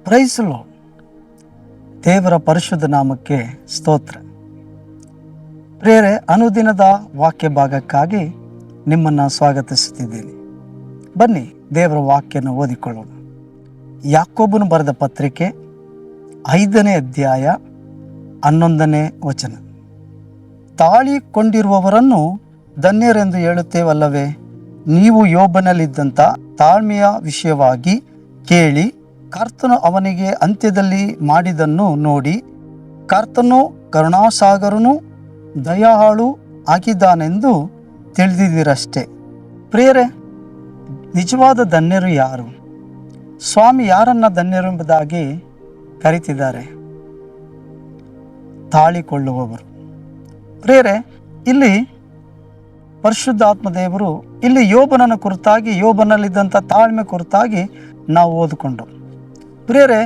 Price lord. ದೇವರ ಪರಿಶುದ್ಧ ನಾಮಕ್ಕೆ ಸ್ತೋತ್ರ. ಪ್ರಿಯರೇ, ಅನುದಿನದ ವಾಕ್ಯ ಭಾಗಕ್ಕಾಗಿ ನಿಮ್ಮನ್ನು ಸ್ವಾಗತಿಸುತ್ತಿದ್ದೇನೆ. ಬನ್ನಿ ದೇವರ ವಾಕ್ಯನ ಓದಿಕೊಳ್ಳೋಣ. ಯಾಕೋಬನು ಬರೆದ ಪತ್ರಿಕೆ 5ನೇ ಅಧ್ಯಾಯ 11ನೇ ವಚನ. ತಾಳಿಕೊಂಡಿರುವವರನ್ನು ಧನ್ಯರೆಂದು ಹೇಳುತ್ತೇವಲ್ಲವೇ? ನೀವು ಯೋಬನಲ್ಲಿದ್ದಂಥ ತಾಳ್ಮೆಯ ವಿಷಯವಾಗಿ ಕೇಳಿ, ಕರ್ತನು ಅವನಿಗೆ ಅಂತ್ಯದಲ್ಲಿ ಮಾಡಿದನ್ನು ನೋಡಿ, ಕರ್ತನು ಕರುಣಾಸಾಗರನು ದಯಾಳು ಆಗಿದ್ದಾನೆಂದು ತಿಳಿದಿದ್ದೀರಷ್ಟೇ. ಪ್ರಿಯರೇ, ನಿಜವಾದ ಧನ್ಯರು ಯಾರು? ಸ್ವಾಮಿ ಯಾರನ್ನ ಧನ್ಯರು ಎಂಬುದಾಗಿ ಕರೀತಿದ್ದಾರೆ? ತಾಳಿಕೊಳ್ಳುವವರು. ಪ್ರಿಯರೇ, ಇಲ್ಲಿ ಪರಿಶುದ್ಧಾತ್ಮ ದೇವರು ಇಲ್ಲಿ ಯೋಬನನ ಕುರಿತಾಗಿ, ಯೋಬನಲ್ಲಿದ್ದಂಥ ತಾಳ್ಮೆ ಕುರಿತಾಗಿ ನಾವು ಓದಿಕೊಂಡು. ಪ್ರಿಯರೇ,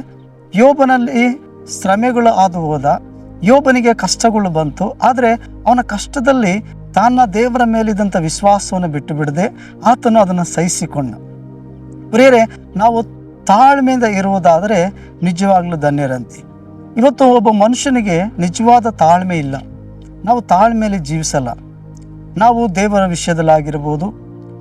ಯೋಬನಲ್ಲಿ ಶ್ರಮೆಗಳು ಆದು ಹೋದ, ಯೋಬನಿಗೆ ಕಷ್ಟಗಳು ಬಂತು. ಆದರೆ ಅವನ ಕಷ್ಟದಲ್ಲಿ ತನ್ನ ದೇವರ ಮೇಲಿದ್ದಂಥ ವಿಶ್ವಾಸವನ್ನು ಬಿಟ್ಟು ಬಿಡದೆ ಆತನು ಅದನ್ನು ಸಹಿಸಿಕೊಂಡ. ಪ್ರಿಯರೇ, ನಾವು ತಾಳ್ಮೆಯಿಂದ ಇರುವುದಾದರೆ ನಿಜವಾಗ್ಲೂ ಧನ್ಯರಂತೆ. ಇವತ್ತು ಒಬ್ಬ ಮನುಷ್ಯನಿಗೆ ನಿಜವಾದ ತಾಳ್ಮೆ ಇಲ್ಲ. ನಾವು ತಾಳ್ಮೆಯಲ್ಲಿ ಜೀವಿಸಲ್ಲ. ನಾವು ದೇವರ ವಿಷಯದಲ್ಲಾಗಿರ್ಬೋದು,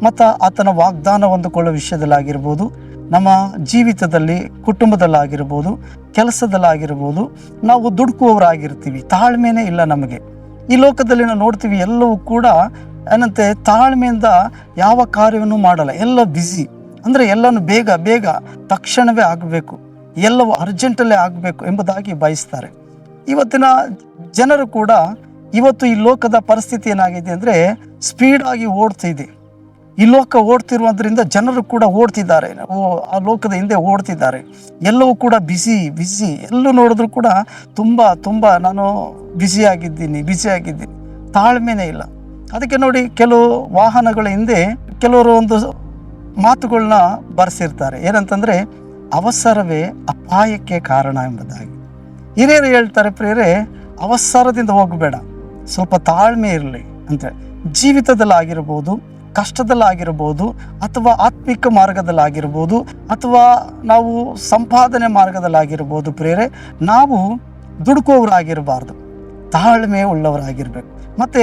ಮತ್ತು ಆತನ ವಾಗ್ದಾನ ಹೊಂದಿಕೊಳ್ಳೋ ವಿಷಯದಲ್ಲಾಗಿರ್ಬೋದು, ನಮ್ಮ ಜೀವಿತದಲ್ಲಿ, ಕುಟುಂಬದಲ್ಲಾಗಿರ್ಬೋದು, ಕೆಲಸದಲ್ಲಾಗಿರ್ಬೋದು, ನಾವು ದುಡುಕುವವರಾಗಿರ್ತೀವಿ. ತಾಳ್ಮೆನೇ ಇಲ್ಲ ನಮಗೆ. ಈ ಲೋಕದಲ್ಲಿ ನಾವು ನೋಡ್ತೀವಿ, ಎಲ್ಲವೂ ಕೂಡ ಏನಂತೆ ತಾಳ್ಮೆಯಿಂದ ಯಾವ ಕಾರ್ಯವನ್ನು ಮಾಡಲ್ಲ. ಎಲ್ಲ ಬ್ಯುಸಿ, ಅಂದರೆ ಎಲ್ಲನೂ ಬೇಗ ಬೇಗ ತಕ್ಷಣವೇ ಆಗಬೇಕು, ಎಲ್ಲವೂ ಅರ್ಜೆಂಟಲ್ಲೇ ಆಗಬೇಕು ಎಂಬುದಾಗಿ ಬಯಸ್ತಾರೆ. ಇವತ್ತಿನ ಜನರು ಕೂಡ ಇವತ್ತು ಈ ಲೋಕದ ಪರಿಸ್ಥಿತಿ ಏನಾಗಿದೆ ಅಂದರೆ ಸ್ಪೀಡಾಗಿ ಓಡ್ತಿದೆ. ಈ ಲೋಕ ಓಡ್ತಿರುವುದರಿಂದ ಜನರು ಕೂಡ ಓಡ್ತಿದ್ದಾರೆ, ಆ ಲೋಕದ ಹಿಂದೆ ಓಡ್ತಿದ್ದಾರೆ. ಎಲ್ಲವೂ ಕೂಡ ಬಿಸಿ, ಎಲ್ಲೂ ನೋಡಿದ್ರು ಕೂಡ ತುಂಬ ನಾನು ಬ್ಯುಸಿಯಾಗಿದ್ದೀನಿ. ತಾಳ್ಮೆನೇ ಇಲ್ಲ. ಅದಕ್ಕೆ ನೋಡಿ, ಕೆಲವು ವಾಹನಗಳ ಹಿಂದೆ ಕೆಲವರು ಒಂದು ಮಾತುಗಳನ್ನ ಬರೆಸಿರ್ತಾರೆ. ಏನಂತಂದರೆ, ಅವಸರವೇ ಅಪಾಯಕ್ಕೆ ಕಾರಣ ಎಂಬುದಾಗಿ. ಹಿರಿಯರು ಹೇಳ್ತಾರೆ, ಪ್ರಿಯರೇ, ಅವಸರದಿಂದ ಹೋಗಬೇಡ, ಸ್ವಲ್ಪ ತಾಳ್ಮೆ ಇರಲಿ ಅಂತ. ಜೀವಿತದಲ್ಲಾಗಿರ್ಬೋದು, ಕಷ್ಟದಲ್ಲಾಗಿರ್ಬೋದು, ಅಥವಾ ಆತ್ಮಿಕ ಮಾರ್ಗದಲ್ಲಾಗಿರ್ಬೋದು, ಅಥವಾ ನಾವು ಸಂಪಾದನೆ ಮಾರ್ಗದಲ್ಲಾಗಿರ್ಬೋದು, ಪ್ರಿಯರೇ, ನಾವು ದುಡುಕುವವರಾಗಿರಬಾರ್ದು, ತಾಳ್ಮೆ ಉಳ್ಳವರಾಗಿರ್ಬೇಕು. ಮತ್ತು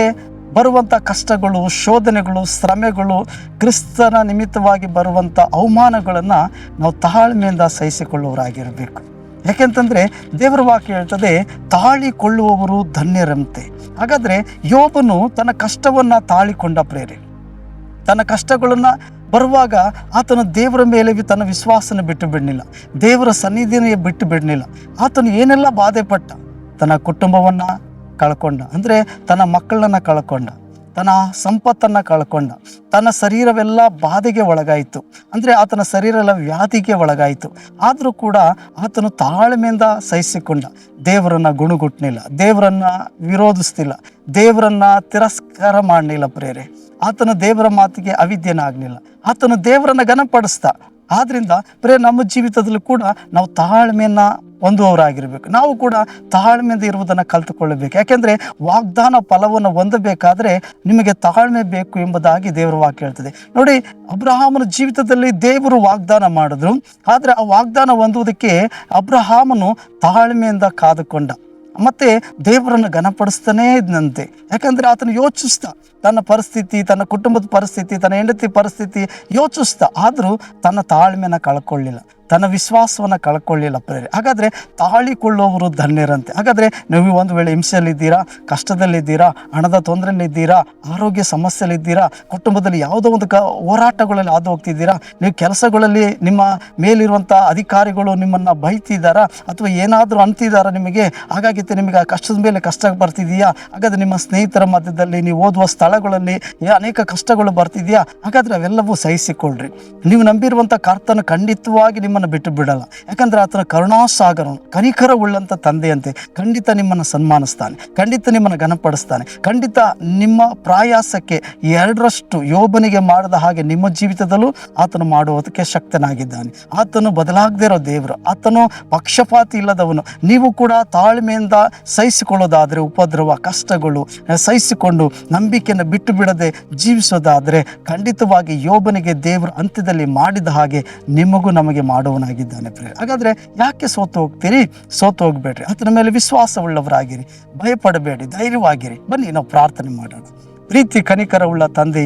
ಬರುವಂಥ ಕಷ್ಟಗಳು, ಶೋಧನೆಗಳು, ಶ್ರಮೆಗಳು, ಕ್ರಿಸ್ತನ ನಿಮಿತ್ತವಾಗಿ ಬರುವಂಥ ಅವಮಾನಗಳನ್ನು ನಾವು ತಾಳ್ಮೆಯಿಂದ ಸಹಿಸಿಕೊಳ್ಳುವವರಾಗಿರಬೇಕು. ಯಾಕೆಂತಂದರೆ ದೇವರ ವಾಕ್ಯ ಹೇಳ್ತದೆ, ತಾಳಿಕೊಳ್ಳುವವರು ಧನ್ಯರಂತೆ. ಹಾಗಾದರೆ ಯೋಬನು ತನ್ನ ಕಷ್ಟವನ್ನು ತಾಳಿಕೊಂಡ. ಪ್ರೇರೆ, ತನ್ನ ಕಷ್ಟಗಳನ್ನು ಬರುವಾಗ ಆತನು ದೇವರ ಮೇಲೆ ತನ್ನ ವಿಶ್ವಾಸನ ಬಿಟ್ಟು ಬಿಡಲಿಲ್ಲ, ದೇವರ ಸನ್ನಿಧಿನ ಬಿಟ್ಟು ಬಿಡಲಿಲ್ಲ. ಆತನು ಏನೆಲ್ಲ ಬಾಧೆ ಪಟ್ಟ, ತನ್ನ ಕುಟುಂಬವನ್ನು ಕಳ್ಕೊಂಡ, ಅಂದರೆ ತನ್ನ ಮಕ್ಕಳನ್ನು ಕಳ್ಕೊಂಡ, ತನ್ನ ಸಂಪತ್ತನ್ನು ಕಳ್ಕೊಂಡ, ತನ್ನ ಶರೀರವೆಲ್ಲ ಬಾಧೆಗೆ ಒಳಗಾಯಿತು, ಅಂದರೆ ಆತನ ಶರೀರ ಎಲ್ಲ ವ್ಯಾಧಿಗೆ ಒಳಗಾಯಿತು. ಆದರೂ ಕೂಡ ಆತನು ತಾಳ್ಮೆಯಿಂದ ಸಹಿಸಿಕೊಂಡ. ದೇವರನ್ನು ಗುಣಗುಟ್ಟಲಿಲ್ಲ, ದೇವರನ್ನು ವಿರೋಧಿಸ್ತಿಲ್ಲ, ದೇವರನ್ನು ತಿರಸ್ಕಾರ ಮಾಡಲಿಲ್ಲ. ಪ್ರೇರೆ, ಆತನು ದೇವರ ಮಾತಿಗೆ ಅವಿದ್ಯನಾಗಲಿಲ್ಲ, ಆತನು ದೇವರನ್ನು ಘನಪಡಿಸ್ದ. ಆದ್ದರಿಂದ ನಮ್ಮ ಜೀವಿತದಲ್ಲಿ ಕೂಡ ನಾವು ತಾಳ್ಮೆಯನ್ನು ಹೊಂದುವವರಾಗಿರ್ಬೇಕು. ನಾವು ಕೂಡ ತಾಳ್ಮೆಯಿಂದ ಇರುವುದನ್ನು ಕಲಿತುಕೊಳ್ಳಬೇಕು. ಯಾಕೆಂದರೆ ವಾಗ್ದಾನ ಫಲವನ್ನು ಹೊಂದಬೇಕಾದ್ರೆ ನಿಮಗೆ ತಾಳ್ಮೆ ಬೇಕು ಎಂಬುದಾಗಿ ದೇವರ ವಾಕ್ಯ ಹೇಳ್ತದೆ. ನೋಡಿ, ಅಬ್ರಹಾಮನ ಜೀವಿತದಲ್ಲಿ ದೇವರು ವಾಗ್ದಾನ ಮಾಡಿದ್ರು, ಆದರೆ ಆ ವಾಗ್ದಾನ ಹೊಂದುವುದಕ್ಕೆ ಅಬ್ರಹಾಮನು ತಾಳ್ಮೆಯಿಂದ ಕಾದುಕೊಂಡ, ಮತ್ತು ದೇವರನ್ನು ಘನಪಡಿಸ್ತಾನೇ ಇದ್ದಂತೆ. ಯಾಕಂದರೆ ಆತನು ಯೋಚಿಸ್ತಾ ತನ್ನ ಪರಿಸ್ಥಿತಿ, ತನ್ನ ಕುಟುಂಬದ ಪರಿಸ್ಥಿತಿ, ತನ್ನ ಹೆಂಡತಿ ಪರಿಸ್ಥಿತಿ ಯೋಚಿಸ್ತಾ, ಆದರೂ ತನ್ನ ತಾಳ್ಮೆನ ಕಳ್ಕೊಳ್ಳಿಲ್ಲ, ತನ್ನ ವಿಶ್ವಾಸವನ್ನು ಕಳ್ಕೊಳ್ಳಿಲ್ಲ. ಪ್ರೇರೆ, ಹಾಗಾದರೆ ತಾಳಿಕೊಳ್ಳುವವರು ಧನ್ಯರಂತೆ. ಹಾಗಾದರೆ ನೀವು ಒಂದು ವೇಳೆ ಹಿಂಸೆಯಲ್ಲಿದ್ದೀರಾ, ಕಷ್ಟದಲ್ಲಿದ್ದೀರಾ, ಹಣದ ತೊಂದರೆಯಲ್ಲಿದ್ದೀರಾ, ಆರೋಗ್ಯ ಸಮಸ್ಯೆಯಲ್ಲಿದ್ದೀರಾ, ಕುಟುಂಬದಲ್ಲಿ ಯಾವುದೋ ಒಂದು ಹೋರಾಟಗಳಲ್ಲಿ ಹಾದು ಹೋಗ್ತಿದ್ದೀರಾ, ನೀವು ಕೆಲಸಗಳಲ್ಲಿ ನಿಮ್ಮ ಮೇಲಿರುವಂಥ ಅಧಿಕಾರಿಗಳು ನಿಮ್ಮನ್ನು ಬೈತಿದ್ದಾರಾ, ಅಥವಾ ಏನಾದರೂ ಅಂತಿದ್ದಾರಾ ನಿಮಗೆ, ಹಾಗಾಗಿ ನಿಮಗೆ ಆ ಕಷ್ಟದ ಮೇಲೆ ಕಷ್ಟ ಬರ್ತಿದೆಯಾ? ಹಾಗಾದರೆ ನಿಮ್ಮ ಸ್ನೇಹಿತರ ಮಧ್ಯದಲ್ಲಿ, ನೀವು ಓದುವ ಸ್ಥಳಗಳಲ್ಲಿ ಅನೇಕ ಕಷ್ಟಗಳು ಬರ್ತಿದೆಯಾ? ಹಾಗಾದರೆ ಅವೆಲ್ಲವೂ ಸಹಿಸಿಕೊಳ್ಳ್ರಿ. ನೀವು ನಂಬಿರುವಂಥ ಕರ್ತನು ಖಂಡಿತವಾಗಿ ನಿಮ್ಮನ್ನು ಬಿಟ್ಟು ಬಿಡಲ್ಲ. ಯಾಕಂದರೆ ಆತನ ಕರುಣಾಸಾಗರನು, ಕನಿಕರ ಉಳ್ಳಂಥ ತಂದೆಯಂತೆ ಖಂಡಿತ ನಿಮ್ಮನ್ನು ಸನ್ಮಾನಿಸ್ತಾನೆ, ಖಂಡಿತ ನಿಮ್ಮನ್ನು ಘನಪಡಿಸ್ತಾನೆ, ಖಂಡಿತ ನಿಮ್ಮ ಪ್ರಯಾಸಕ್ಕೆ 2ರಷ್ಟು ಯೋಬನಿಗೆ ಮಾಡಿದ ಹಾಗೆ ನಿಮ್ಮ ಜೀವಿತದಲ್ಲೂ ಆತನು ಮಾಡುವುದಕ್ಕೆ ಶಕ್ತನಾಗಿದ್ದಾನೆ. ಆತನು ಬದಲಾಗದೇ ಇರೋ ದೇವರು, ಆತನು ಪಕ್ಷಪಾತಿ ಇಲ್ಲದವನು. ನೀವು ಕೂಡ ತಾಳ್ಮೆಯಿಂದ ಸಹಿಸಿಕೊಳ್ಳೋದಾದರೆ, ಉಪದ್ರವ ಕಷ್ಟಗಳು ಸಹಿಸಿಕೊಂಡು ನಂಬಿಕೆಯನ್ನು ಬಿಟ್ಟು ಬಿಡದೆ ಜೀವಿಸೋದಾದರೆ, ಖಂಡಿತವಾಗಿ ಯೋಬನಿಗೆ ದೇವರು ಅಂತ್ಯದಲ್ಲಿ ಮಾಡಿದ ಹಾಗೆ ನಿಮಗೂ ನಮಗೆ ಮಾಡುವನಾಗಿದ್ದಾನೆ ಪ್ರಿಯರೇ. ಹಾಗಾದರೆ ಯಾಕೆ ಸೋತು ಹೋಗ್ತೀರಿ? ಸೋತು ಹೋಗ್ಬೇಡ್ರಿ. ಆತನ ಮೇಲೆ ವಿಶ್ವಾಸವುಳ್ಳವರಾಗಿರಿ, ಭಯಪಡಬೇಡಿ, ಧೈರ್ಯವಾಗಿರಿ. ಬನ್ನಿ ನಾವು ಪ್ರಾರ್ಥನೆ ಮಾಡೋಣ. ಪ್ರೀತಿ ಕನಿಕರವುಳ್ಳ ತಂದೆ,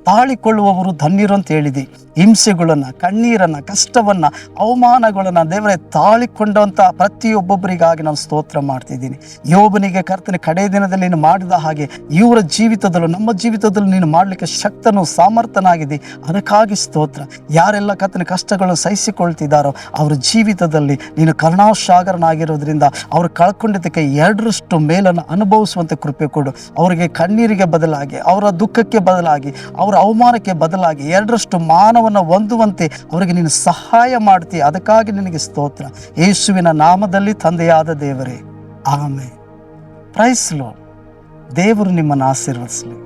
ತಾಳಿಕೊಳ್ಳುವವರು ಧನ್ಯರು ಅಂತ ಹೇಳಿದಿ. ಹಿಂಸೆಗಳನ್ನು, ಕಣ್ಣೀರನ್ನು, ಕಷ್ಟವನ್ನು, ಅವಮಾನಗಳನ್ನು ದೇವರೇ ತಾಳಿಕೊಂಡಂಥ ಪ್ರತಿಯೊಬ್ಬೊಬ್ಬರಿಗಾಗಿ ನಾನು ಸ್ತೋತ್ರ ಮಾಡ್ತಿದ್ದೀನಿ. ಯೋಬನಿಗೆ ಕರ್ತನೆ ಕಡೆ ದಿನದಲ್ಲಿ ನೀನು ಮಾಡಿದ ಹಾಗೆ ಇವರ ಜೀವಿತದಲ್ಲೂ ನಮ್ಮ ಜೀವಿತದಲ್ಲೂ ನೀನು ಮಾಡಲಿಕ್ಕೆ ಶಕ್ತನು ಸಾಮರ್ಥ್ಯನಾಗಿದ್ದಿ. ಅದಕ್ಕಾಗಿ ಸ್ತೋತ್ರ. ಯಾರೆಲ್ಲ ಕರ್ತನೆ ಕಷ್ಟಗಳನ್ನು ಸಹಿಸಿಕೊಳ್ತಿದ್ದಾರೋ ಅವರ ಜೀವಿತದಲ್ಲಿ ನೀನು ಕರುಣಾಸಾಗರನಾಗಿರೋದ್ರಿಂದ ಅವರು ಕಳ್ಕೊಂಡಿದ್ದಕ್ಕೆ 2ರಷ್ಟು ಮೇಲನ್ನು ಅನುಭವಿಸುವಂತೆ ಕೃಪೆ ಕೊಡು. ಅವರಿಗೆ ಕಣ್ಣೀರಿಗೆ ಬದಲಾಗಿ, ಅವರ ದುಃಖಕ್ಕೆ ಬದಲಾಗಿ, ಅವರ ಅವಮಾನಕ್ಕೆ ಬದಲಾಗಿ 2ರಷ್ಟು ಮಾನವನ್ನು ಹೊಂದುವಂತೆ ಅವರಿಗೆ ನೀನು ಸಹಾಯ ಮಾಡ್ತೀಯ. ಅದಕ್ಕಾಗಿ ನಿನಗೆ ಸ್ತೋತ್ರ. ಯೇಸುವಿನ ನಾಮದಲ್ಲಿ ತಂದೆಯಾದ ದೇವರೇ, ಆಮೆನ್. Price lord. ದೇವರು ನಿಮ್ಮನ್ನು ಆಶೀರ್ವದಿಸಲಿ.